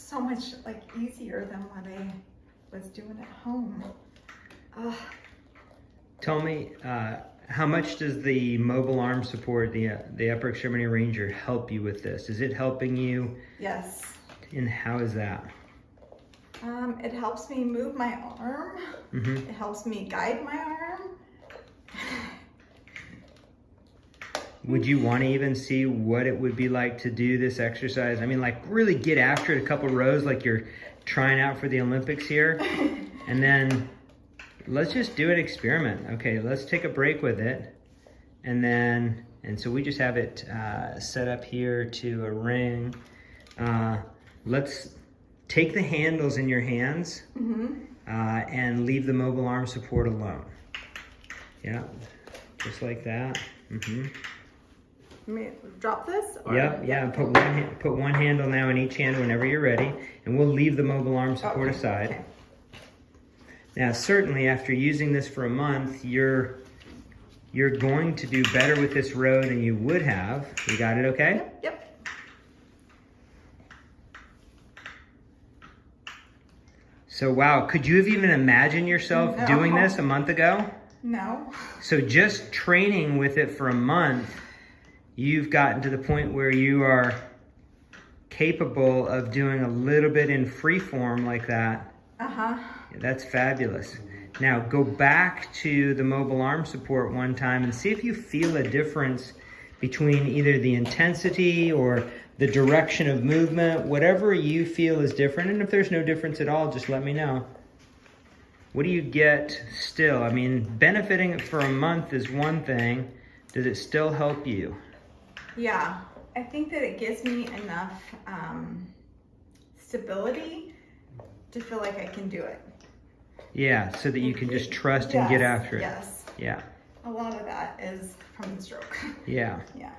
so much like easier than what I was doing at home. Tell me, how much does the mobile arm support, the upper extremity ranger, help you with this? Is it helping you? Yes. And how is that? It helps me move my arm. Mm-hmm. It helps me guide my arm. Would you want to even see what it would be like to do this exercise? I mean, like really get after it a couple rows like you're trying out for the Olympics here. And then let's just do an experiment. Okay, let's take a break with it. And so we just have it set up here to a ring. Let's take the handles in your hands and leave the mobile arm support alone. Yeah, just like that. Let me drop this? Or? Yep, yeah, put one handle now in each hand whenever you're ready, and we'll leave the mobile arm support aside. Okay. Now, certainly after using this for a month, you're going to do better with this row than you would have. You got it okay? Yep. So, wow, could you have even imagined yourself doing this a month ago? No. So just training with it for a month, you've gotten to the point where you are capable of doing a little bit in free form like that. That's fabulous. Now go back to the mobile arm support one time and see if you feel a difference between either the intensity or the direction of movement, whatever you feel is different. And if there's no difference at all, just let me know. What do you get still? I mean, benefiting it for a month is one thing. Does it still help you? Yeah, I think that it gives me enough stability to feel like I can do it. Yeah, so that you can just trust and get after it. Yes. Yeah. A lot of that is from the stroke. Yeah. Yeah.